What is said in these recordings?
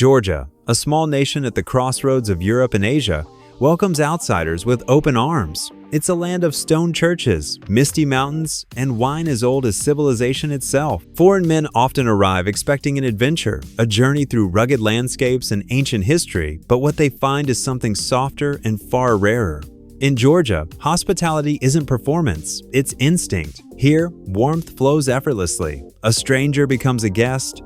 Georgia, a small nation at the crossroads of Europe and Asia, welcomes outsiders with open arms. It's a land of stone churches, misty mountains, and wine as old as civilization itself. Foreign men often arrive expecting an adventure, a journey through rugged landscapes and ancient history, but what they find is something softer and far rarer. In Georgia, hospitality isn't performance, it's instinct. Here, warmth flows effortlessly. A stranger becomes a guest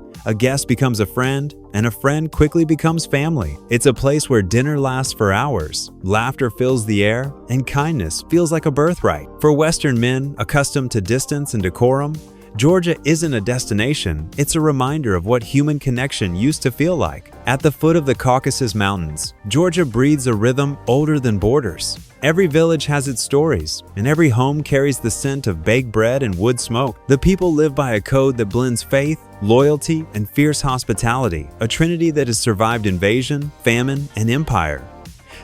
becomes a friend, and a friend quickly becomes family. It's a place where dinner lasts for hours, laughter fills the air, and kindness feels like a birthright. For Western men accustomed to distance and decorum, Georgia isn't a destination, it's a reminder of what human connection used to feel like. At the foot of the Caucasus Mountains, Georgia breathes a rhythm older than borders. Every village has its stories, and every home carries the scent of baked bread and wood smoke. The people live by a code that blends faith, loyalty, and fierce hospitality, a trinity that has survived invasion, famine, and empire.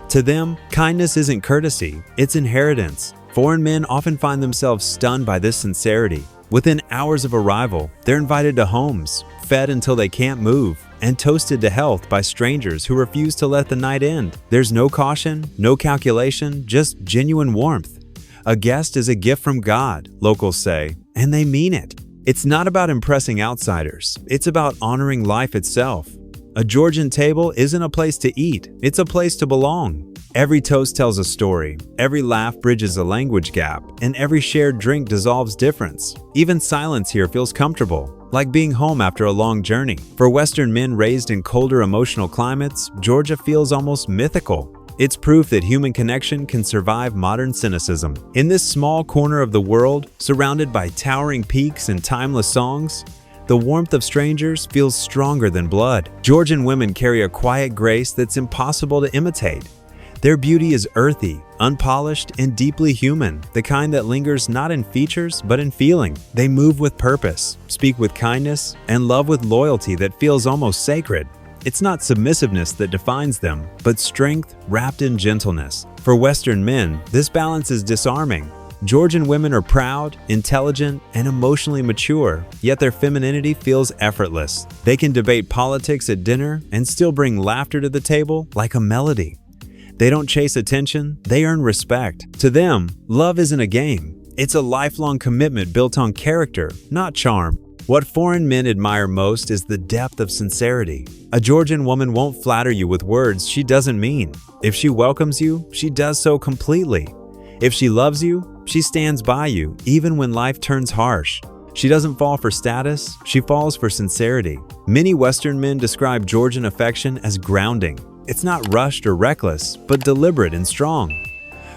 To them, kindness isn't courtesy, it's inheritance. Foreign men often find themselves stunned by this sincerity. Within hours of arrival, they're invited to homes, fed until they can't move, and toasted to health by strangers who refuse to let the night end. There's no caution, no calculation, just genuine warmth. A guest is a gift from God, locals say, and they mean it. It's not about impressing outsiders, it's about honoring life itself. A Georgian table isn't a place to eat, it's a place to belong. Every toast tells a story, every laugh bridges a language gap, and every shared drink dissolves difference. Even silence here feels comfortable, like being home after a long journey. For Western men raised in colder emotional climates, Georgia feels almost mythical. It's proof that human connection can survive modern cynicism. In this small corner of the world, surrounded by towering peaks and timeless songs, the warmth of strangers feels stronger than blood. Georgian women carry a quiet grace that's impossible to imitate. Their beauty is earthy, unpolished, and deeply human, the kind that lingers not in features but in feeling. They move with purpose, speak with kindness, and love with loyalty that feels almost sacred. It's not submissiveness that defines them, but strength wrapped in gentleness. For Western men, this balance is disarming. Georgian women are proud, intelligent, and emotionally mature, yet their femininity feels effortless. They can debate politics at dinner and still bring laughter to the table like a melody. They don't chase attention, they earn respect. To them, love isn't a game. It's a lifelong commitment built on character, not charm. What foreign men admire most is the depth of sincerity. A Georgian woman won't flatter you with words she doesn't mean. If she welcomes you, she does so completely. If she loves you, she stands by you, even when life turns harsh. She doesn't fall for status, she falls for sincerity. Many Western men describe Georgian affection as grounding. It's not rushed or reckless, but deliberate and strong.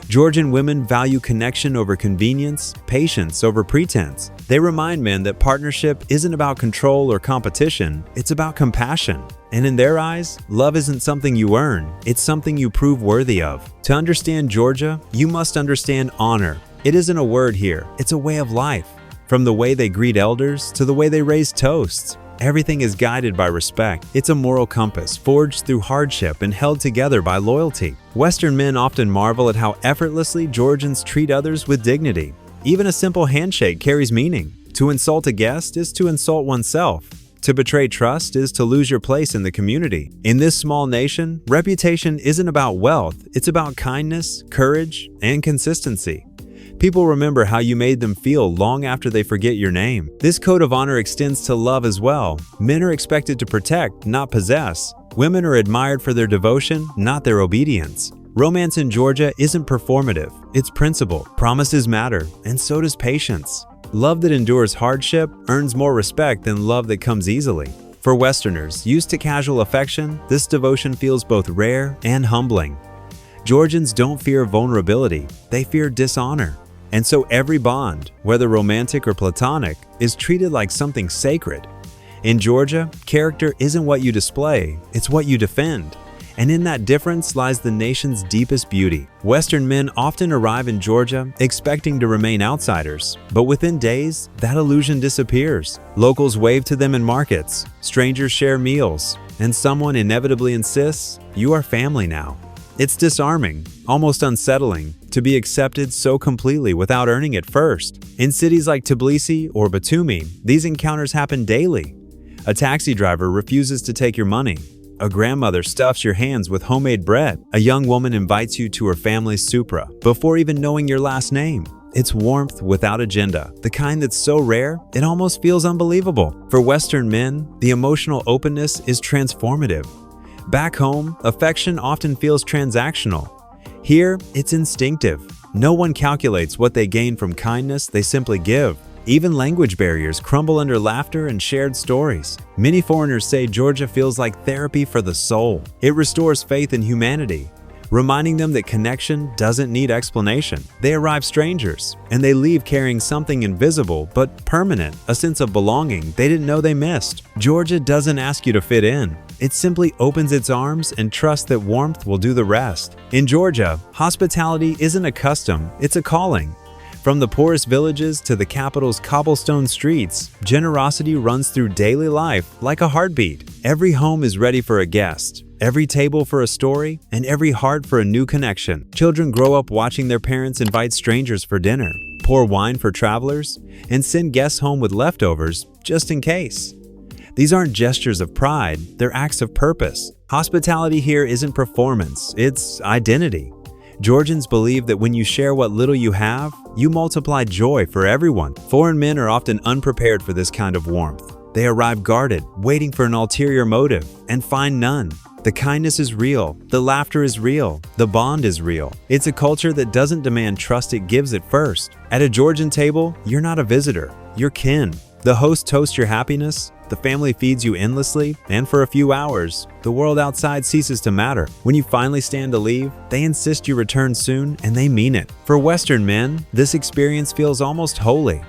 Georgian women value connection over convenience, patience over pretense. They remind men that partnership isn't about control or competition, it's about compassion. And in their eyes, love isn't something you earn, it's something you prove worthy of. To understand Georgia, you must understand honor. It isn't a word here, it's a way of life. From the way they greet elders to the way they raise toasts, everything is guided by respect. It's a moral compass forged through hardship and held together by loyalty. Western men often marvel at how effortlessly Georgians treat others with dignity. Even a simple handshake carries meaning. To insult a guest is to insult oneself. To betray trust is to lose your place in the community. In this small nation, reputation isn't about wealth, it's about kindness, courage, and consistency. People remember how you made them feel long after they forget your name. This code of honor extends to love as well. Men are expected to protect, not possess. Women are admired for their devotion, not their obedience. Romance in Georgia isn't performative, it's principle. Promises matter, and so does patience. Love that endures hardship earns more respect than love that comes easily. For Westerners used to casual affection, this devotion feels both rare and humbling. Georgians don't fear vulnerability, they fear dishonor. And so every bond, whether romantic or platonic, is treated like something sacred. In Georgia, character isn't what you display, it's what you defend. And in that difference lies the nation's deepest beauty. Western men often arrive in Georgia expecting to remain outsiders, but within days, that illusion disappears. Locals wave to them in markets, strangers share meals, and someone inevitably insists, "You are family now." It's disarming, almost unsettling, to be accepted so completely without earning it first. In cities like Tbilisi or Batumi, these encounters happen daily. A taxi driver refuses to take your money. A grandmother stuffs your hands with homemade bread. A young woman invites you to her family's supra before even knowing your last name. It's warmth without agenda, the kind that's so rare, it almost feels unbelievable. For Western men, the emotional openness is transformative. Back home, affection often feels transactional. Here, it's instinctive. No one calculates what they gain from kindness, they simply give. Even language barriers crumble under laughter and shared stories. Many foreigners say Georgia feels like therapy for the soul. It restores faith in humanity, reminding them that connection doesn't need explanation. They arrive strangers, and they leave carrying something invisible but permanent, a sense of belonging they didn't know they missed. Georgia doesn't ask you to fit in. It simply opens its arms and trusts that warmth will do the rest. In Georgia, hospitality isn't a custom, it's a calling. From the poorest villages to the capital's cobblestone streets, generosity runs through daily life like a heartbeat. Every home is ready for a guest, every table for a story, and every heart for a new connection. Children grow up watching their parents invite strangers for dinner, pour wine for travelers, and send guests home with leftovers just in case. These aren't gestures of pride, they're acts of purpose. Hospitality here isn't performance, it's identity. Georgians believe that when you share what little you have, you multiply joy for everyone. Foreign men are often unprepared for this kind of warmth. They arrive guarded, waiting for an ulterior motive, and find none. The kindness is real, the laughter is real, the bond is real. It's a culture that doesn't demand trust, it gives it first. At a Georgian table, you're not a visitor, you're kin. The host toasts your happiness, the family feeds you endlessly, and for a few hours, the world outside ceases to matter. When you finally stand to leave, they insist you return soon, and they mean it. For Western men, this experience feels almost holy.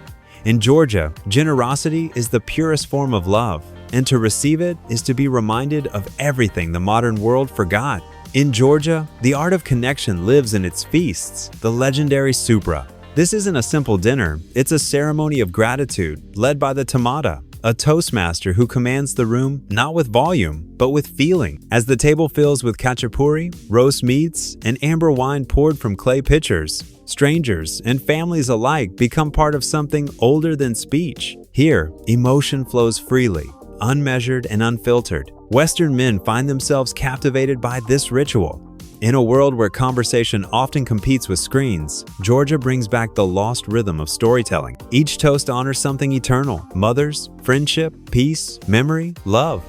In Georgia, generosity is the purest form of love, and to receive it is to be reminded of everything the modern world forgot. In Georgia, the art of connection lives in its feasts, the legendary supra. This isn't a simple dinner, it's a ceremony of gratitude led by the tamada, a toastmaster who commands the room not with volume, but with feeling. As the table fills with khachapuri, roast meats, and amber wine poured from clay pitchers, strangers and families alike become part of something older than speech. Here, emotion flows freely, unmeasured and unfiltered. Western men find themselves captivated by this ritual. In a world where conversation often competes with screens, Georgia brings back the lost rhythm of storytelling. Each toast honors something eternal: mothers, friendship, peace, memory, love.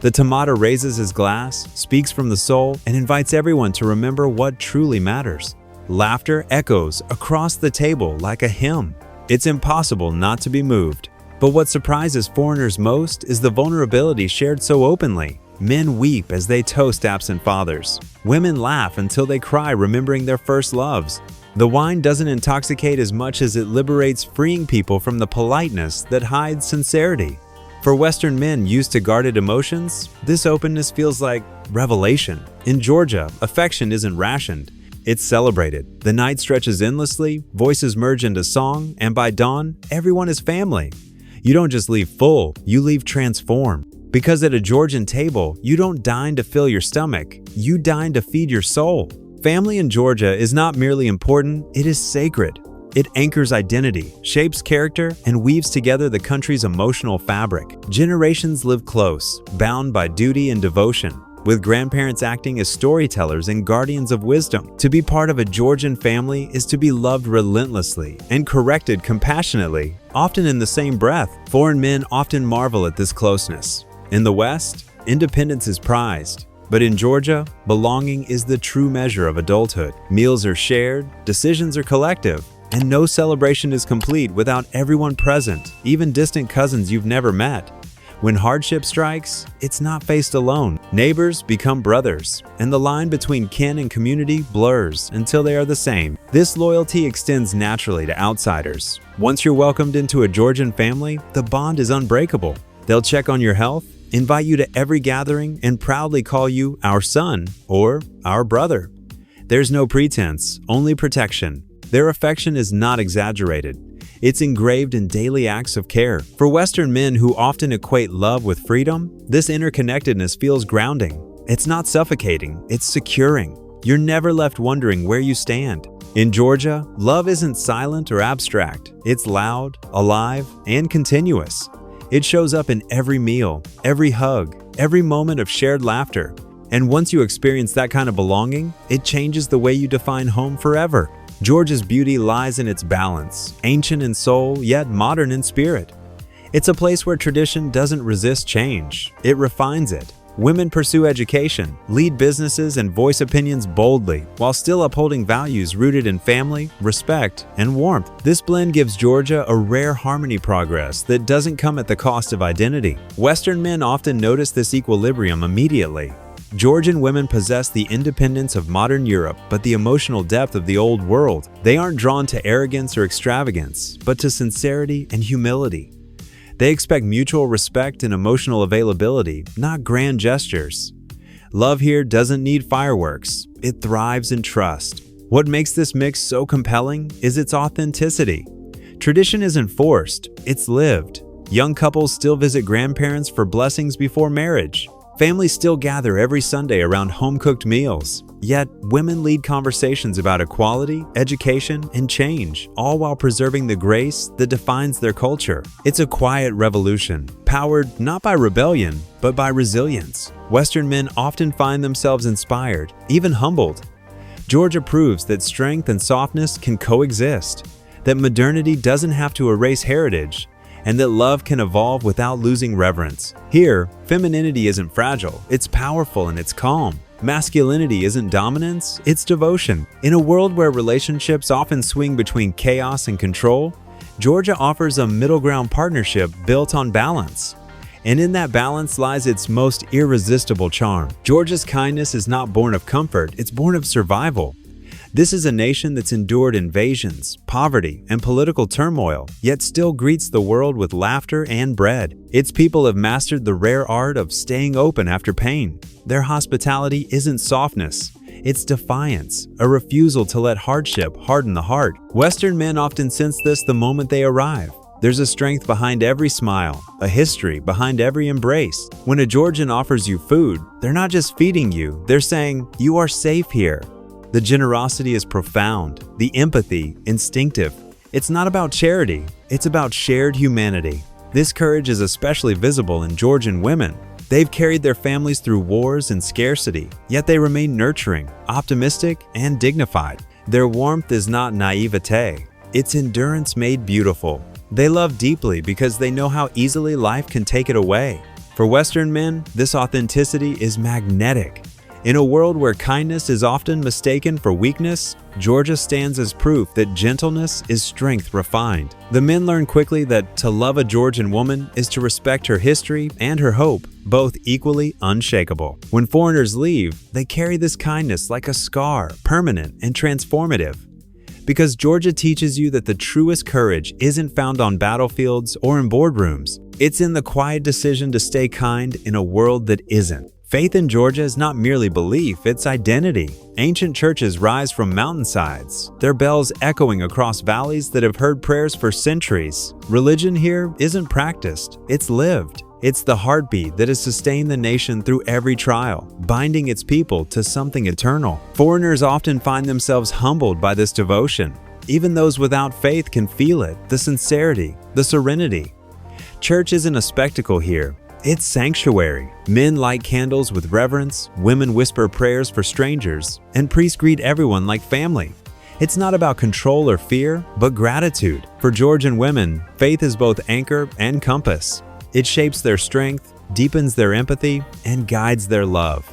The tamada raises his glass, speaks from the soul, and invites everyone to remember what truly matters. Laughter echoes across the table like a hymn. It's impossible not to be moved. But what surprises foreigners most is the vulnerability shared so openly. Men weep as they toast absent fathers. Women laugh until they cry, remembering their first loves. The wine doesn't intoxicate as much as it liberates, freeing people from the politeness that hides sincerity. For Western men used to guarded emotions, this openness feels like revelation. In Georgia, affection isn't rationed, it's celebrated. The night stretches endlessly, voices merge into song, and by dawn, everyone is family. You don't just leave full, you leave transformed. Because at a Georgian table, you don't dine to fill your stomach, you dine to feed your soul. Family in Georgia is not merely important, it is sacred. It anchors identity, shapes character, and weaves together the country's emotional fabric. Generations live close, bound by duty and devotion, with grandparents acting as storytellers and guardians of wisdom. To be part of a Georgian family is to be loved relentlessly and corrected compassionately, often in the same breath. Foreign men often marvel at this closeness. In the West, independence is prized, but in Georgia, belonging is the true measure of adulthood. Meals are shared, decisions are collective, and no celebration is complete without everyone present, even distant cousins you've never met. When hardship strikes, it's not faced alone. Neighbors become brothers, and the line between kin and community blurs until they are the same. This loyalty extends naturally to outsiders. Once you're welcomed into a Georgian family, the bond is unbreakable. They'll check on your health, invite you to every gathering, and proudly call you our son or our brother. There's no pretense, only protection. Their affection is not exaggerated. It's engraved in daily acts of care. For Western men who often equate love with freedom, this interconnectedness feels grounding. It's not suffocating, it's securing. You're never left wondering where you stand. In Georgia, love isn't silent or abstract. It's loud, alive, and continuous. It shows up in every meal, every hug, every moment of shared laughter. And once you experience that kind of belonging, it changes the way you define home forever. Georgia's beauty lies in its balance, ancient in soul, yet modern in spirit. It's a place where tradition doesn't resist change, it refines it. Women pursue education, lead businesses, and voice opinions boldly, while still upholding values rooted in family, respect, and warmth. This blend gives Georgia a rare harmony progress that doesn't come at the cost of identity. Western men often notice this equilibrium immediately. Georgian women possess the independence of modern Europe, but the emotional depth of the old world. They aren't drawn to arrogance or extravagance, but to sincerity and humility. They expect mutual respect and emotional availability, not grand gestures. Love here doesn't need fireworks, it thrives in trust. What makes this mix so compelling is its authenticity. Tradition isn't forced, it's lived. Young couples still visit grandparents for blessings before marriage. Families still gather every Sunday around home-cooked meals. Yet, women lead conversations about equality, education, and change, all while preserving the grace that defines their culture. It's a quiet revolution, powered not by rebellion, but by resilience. Western men often find themselves inspired, even humbled. Georgia proves that strength and softness can coexist, that modernity doesn't have to erase heritage, and that love can evolve without losing reverence. Here, femininity isn't fragile, it's powerful and it's calm. Masculinity isn't dominance, it's devotion. In a world where relationships often swing between chaos and control, Georgia offers a middle ground partnership built on balance. And in that balance lies its most irresistible charm. Georgia's kindness is not born of comfort, it's born of survival. This is a nation that's endured invasions, poverty, and political turmoil, yet still greets the world with laughter and bread. Its people have mastered the rare art of staying open after pain. Their hospitality isn't softness, it's defiance, a refusal to let hardship harden the heart. Western men often sense this the moment they arrive. There's a strength behind every smile, a history behind every embrace. When a Georgian offers you food, they're not just feeding you, they're saying, "You are safe here." The generosity is profound, the empathy instinctive. It's not about charity, it's about shared humanity. This courage is especially visible in Georgian women. They've carried their families through wars and scarcity, yet they remain nurturing, optimistic, and dignified. Their warmth is not naivete, it's endurance made beautiful. They love deeply because they know how easily life can take it away. For Western men, this authenticity is magnetic. In a world where kindness is often mistaken for weakness, Georgia stands as proof that gentleness is strength refined. The men learn quickly that to love a Georgian woman is to respect her history and her hope, both equally unshakable. When foreigners leave, they carry this kindness like a scar, permanent and transformative. Because Georgia teaches you that the truest courage isn't found on battlefields or in boardrooms. It's in the quiet decision to stay kind in a world that isn't. Faith in Georgia is not merely belief, it's identity. Ancient churches rise from mountainsides, their bells echoing across valleys that have heard prayers for centuries. Religion here isn't practiced, it's lived. It's the heartbeat that has sustained the nation through every trial, binding its people to something eternal. Foreigners often find themselves humbled by this devotion. Even those without faith can feel it, the sincerity, the serenity. Church isn't a spectacle here. It's sanctuary. Men light candles with reverence, women whisper prayers for strangers, and priests greet everyone like family. It's not about control or fear, but gratitude. For Georgian women, faith is both anchor and compass. It shapes their strength, deepens their empathy, and guides their love.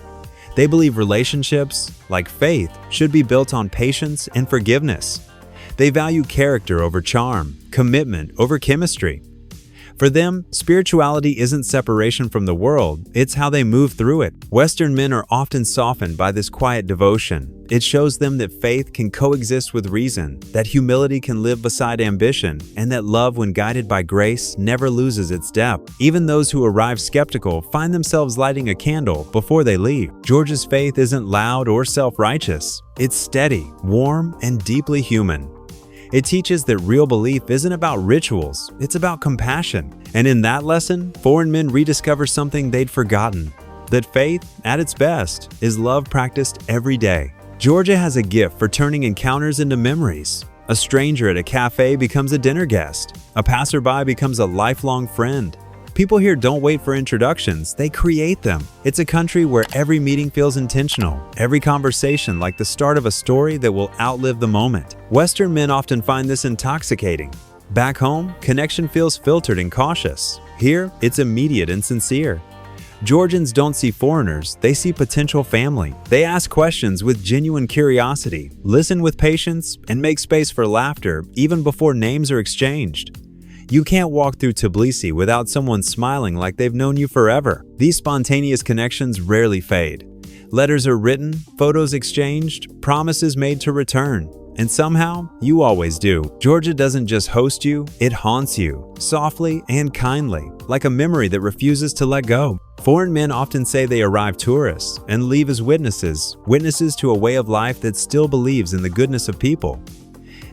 They believe relationships, like faith, should be built on patience and forgiveness. They value character over charm, commitment over chemistry. For them, spirituality isn't separation from the world, it's how they move through it. Western men are often softened by this quiet devotion. It shows them that faith can coexist with reason, that humility can live beside ambition, and that love, when guided by grace, never loses its depth. Even those who arrive skeptical find themselves lighting a candle before they leave. Georgia's faith isn't loud or self-righteous. It's steady, warm, and deeply human. It teaches that real belief isn't about rituals, it's about compassion. And in that lesson, foreign men rediscover something they'd forgotten, that faith, at its best, is love practiced every day. Georgia has a gift for turning encounters into memories. A stranger at a cafe becomes a dinner guest. A passerby becomes a lifelong friend. People here don't wait for introductions, they create them. It's a country where every meeting feels intentional, every conversation like the start of a story that will outlive the moment. Western men often find this intoxicating. Back home, connection feels filtered and cautious. Here, it's immediate and sincere. Georgians don't see foreigners, they see potential family. They ask questions with genuine curiosity, listen with patience, and make space for laughter even before names are exchanged. You can't walk through Tbilisi without someone smiling like they've known you forever. These spontaneous connections rarely fade. Letters are written, photos exchanged, promises made to return. And somehow, you always do. Georgia doesn't just host you, it haunts you, softly and kindly, like a memory that refuses to let go. Foreign men often say they arrive tourists and leave as witnesses to a way of life that still believes in the goodness of people.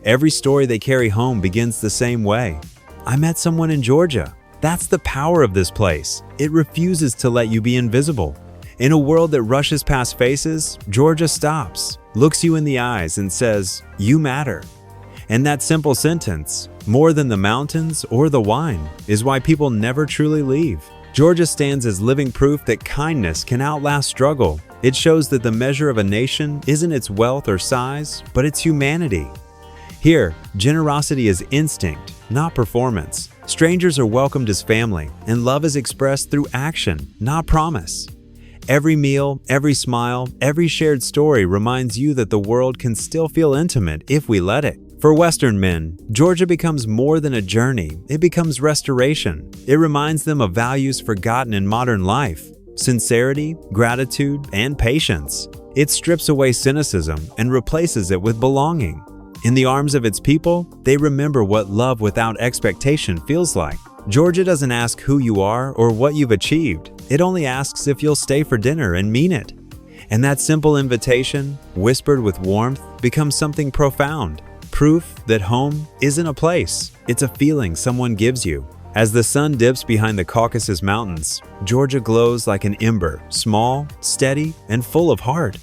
Every story they carry home begins the same way. I met someone in Georgia. That's the power of this place. It refuses to let you be invisible. In a world that rushes past faces, Georgia stops, looks you in the eyes and says, "You matter." And that simple sentence, more than the mountains or the wine, is why people never truly leave. Georgia stands as living proof that kindness can outlast struggle. It shows that the measure of a nation isn't its wealth or size, but its humanity. Here, generosity is instinct, not performance. Strangers are welcomed as family, and love is expressed through action, not promise. Every meal, every smile, every shared story reminds you that the world can still feel intimate if we let it. For Western men, Georgia becomes more than a journey, it becomes restoration. It reminds them of values forgotten in modern life: sincerity, gratitude, and patience. It strips away cynicism and replaces it with belonging. In the arms of its people, they remember what love without expectation feels like. Georgia doesn't ask who you are or what you've achieved. It only asks if you'll stay for dinner and mean it. And that simple invitation, whispered with warmth, becomes something profound. Proof that home isn't a place, it's a feeling someone gives you. As the sun dips behind the Caucasus Mountains, Georgia glows like an ember, small, steady, and full of heart.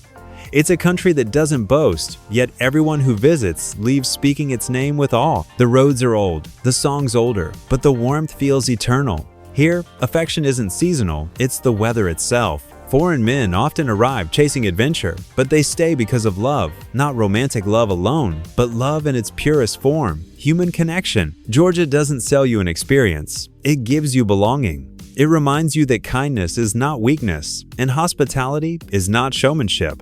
It's a country that doesn't boast, yet everyone who visits leaves speaking its name with awe. The roads are old, the songs older, but the warmth feels eternal. Here, affection isn't seasonal, it's the weather itself. Foreign men often arrive chasing adventure, but they stay because of love, not romantic love alone, but love in its purest form, human connection. Georgia doesn't sell you an experience, it gives you belonging. It reminds you that kindness is not weakness, and hospitality is not showmanship.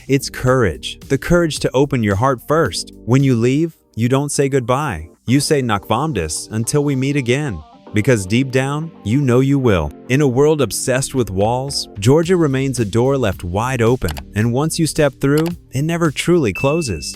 It's courage, the courage to open your heart first. When you leave, you don't say goodbye. You say nakvamdis until we meet again. Because deep down, you know you will. In a world obsessed with walls, Georgia remains a door left wide open, and once you step through, it never truly closes.